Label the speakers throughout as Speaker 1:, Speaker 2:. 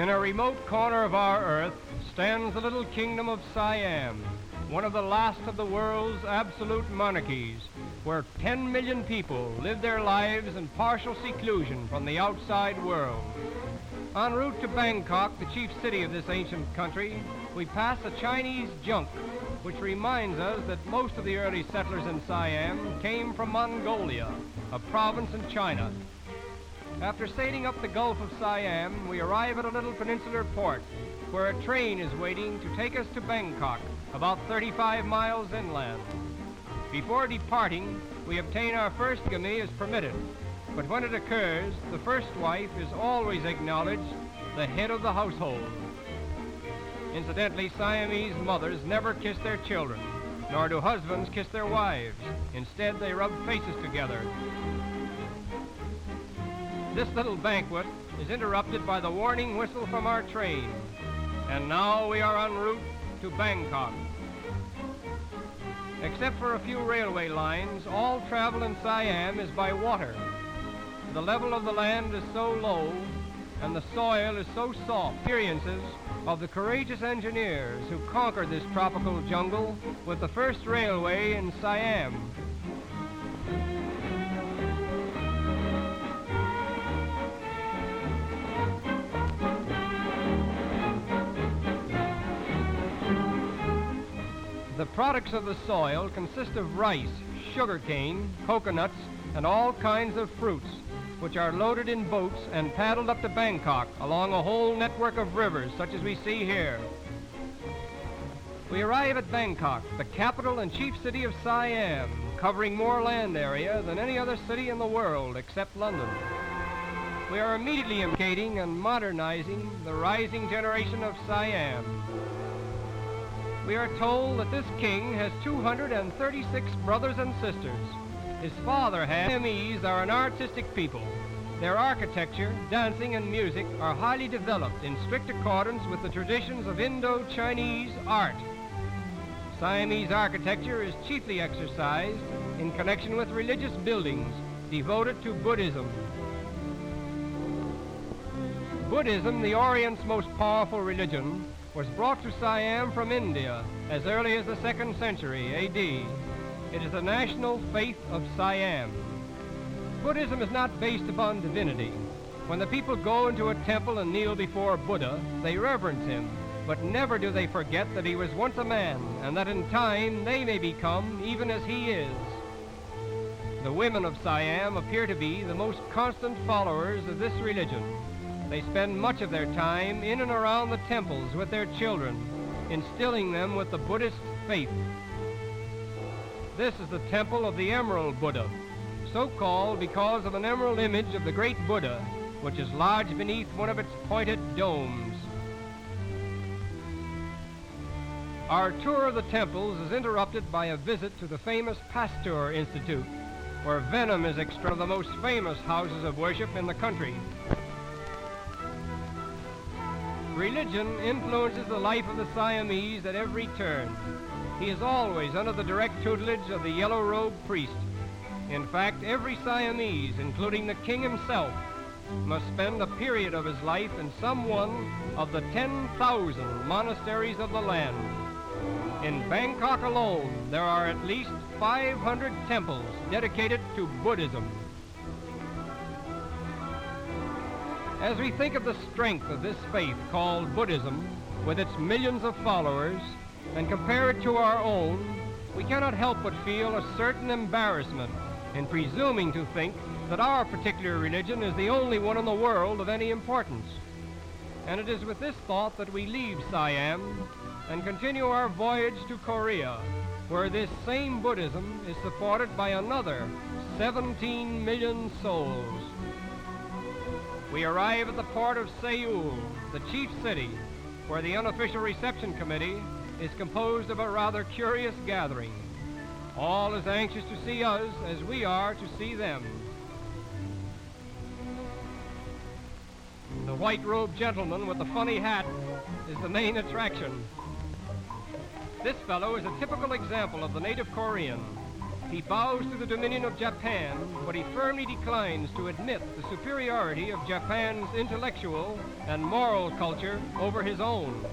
Speaker 1: In a remote corner of our earth stands the little kingdom of Siam, one of the last of the world's absolute monarchies, where 10 million people live their lives in partial seclusion from the outside world. En route to Bangkok, the chief city of this ancient country, we pass a Chinese junk, which reminds us that most of the early settlers in Siam came from Mongolia, a province in China. After sailing up the Gulf of Siam, we arrive at a little peninsular port where a train is waiting to take us to Bangkok, about 35 miles inland. Before departing, we obtain our first bigamy as permitted, but when it occurs, the first wife is always acknowledged the head of the household. Incidentally, Siamese mothers never kiss their children, nor do husbands kiss their wives. Instead, they rub faces together. This little banquet is interrupted by the warning whistle from our train, and now we are en route to Bangkok. Except for a few railway lines, all travel in Siam is by water. The level of the land is so low, and the soil is so soft. Experiences of the courageous engineers who conquered this tropical jungle with the first railway in Siam. The products of the soil consist of rice, sugarcane, coconuts, and all kinds of fruits, which are loaded in boats and paddled up to Bangkok along a whole network of rivers such as we see here. We arrive at Bangkok, the capital and chief city of Siam, covering more land area than any other city in the world except London. We are immediately educating and modernizing the rising generation of Siam. We are told that this king has 236 brothers and sisters. His father had. Siamese are an artistic people. Their architecture, dancing, and music are highly developed in strict accordance with the traditions of Indo-Chinese art. Siamese architecture is chiefly exercised in connection with religious buildings devoted to Buddhism. Buddhism, the Orient's most powerful religion, was brought to Siam from India as early as the 2nd century A.D. It is the national faith of Siam. Buddhism is not based upon divinity. When the people go into a temple and kneel before Buddha, they reverence him, but never do they forget that he was once a man, and that in time they may become even as he is. The women of Siam appear to be the most constant followers of this religion. They spend much of their time in and around the temples with their children, instilling them with the Buddhist faith. This is the temple of the Emerald Buddha, so called because of an emerald image of the great Buddha, which is lodged beneath one of its pointed domes. Our tour of the temples is interrupted by a visit to the famous Pasteur Institute, where venom is extracted from the most famous houses of worship in the country. Religion influences the life of the Siamese at every turn. He is always under the direct tutelage of the yellow-robed priest. In fact, every Siamese, including the king himself, must spend a period of his life in some one of the 10,000 monasteries of the land. In Bangkok alone, there are at least 500 temples dedicated to Buddhism. As we think of the strength of this faith called Buddhism, with its millions of followers, and compare it to our own, we cannot help but feel a certain embarrassment in presuming to think that our particular religion is the only one in the world of any importance. And it is with this thought that we leave Siam and continue our voyage to Korea, where this same Buddhism is supported by another 17 million souls. We arrive at the port of Seoul, the chief city, where the unofficial reception committee is composed of a rather curious gathering. All as anxious to see us as we are to see them. The white-robed gentleman with the funny hat is the main attraction. This fellow is a typical example of the native Korean. He bows to the dominion of Japan, but he firmly declines to admit the superiority of Japan's intellectual and moral culture over his own.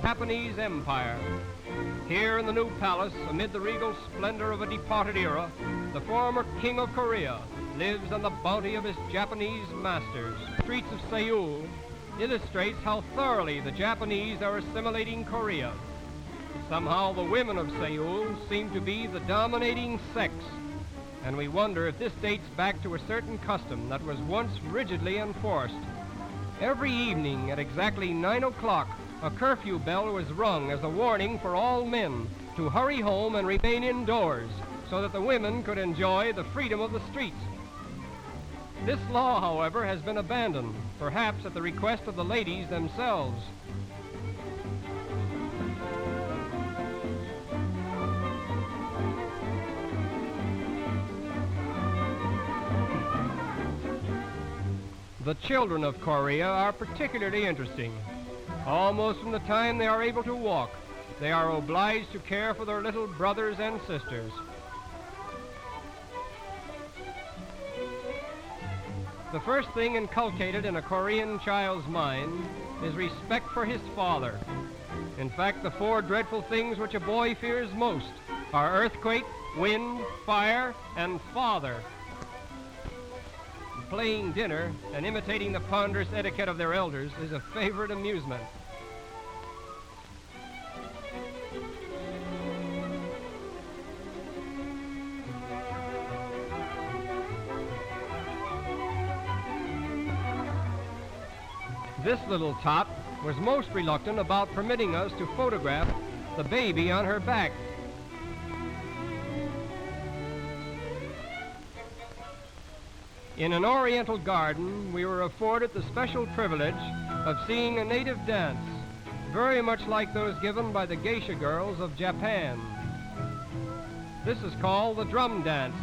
Speaker 1: Japanese Empire. Here in the new palace, amid the regal splendor of a departed era, the former King of Korea lives on the bounty of his Japanese masters. The streets of Seoul illustrates how thoroughly the Japanese are assimilating Korea. Somehow the women of Seoul seem to be the dominating sex, and we wonder if this dates back to a certain custom that was once rigidly enforced. Every evening at exactly 9 o'clock, a curfew bell was rung as a warning for all men to hurry home and remain indoors so that the women could enjoy the freedom of the streets. This law, however, has been abandoned, perhaps at the request of the ladies themselves. The children of Korea are particularly interesting. Almost from the time they are able to walk, they are obliged to care for their little brothers and sisters. The first thing inculcated in a Korean child's mind is respect for his father. In fact, the 4 dreadful things which a boy fears most are earthquake, wind, fire, and father. Playing dinner and imitating the ponderous etiquette of their elders is a favorite amusement. This little tot was most reluctant about permitting us to photograph the baby on her back. In an Oriental garden, we were afforded the special privilege of seeing a native dance, very much like those given by the geisha girls of Japan. This is called the drum dance.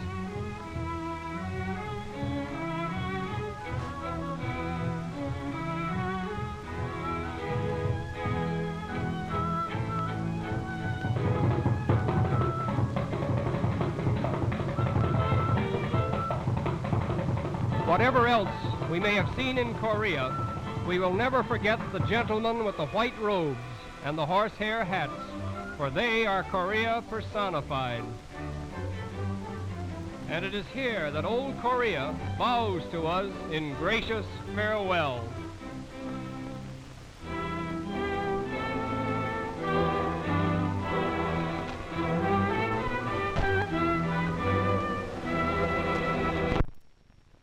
Speaker 1: Whatever else we may have seen in Korea, we will never forget the gentlemen with the white robes and the horsehair hats, for they are Korea personified. And it is here that old Korea bows to us in gracious farewell.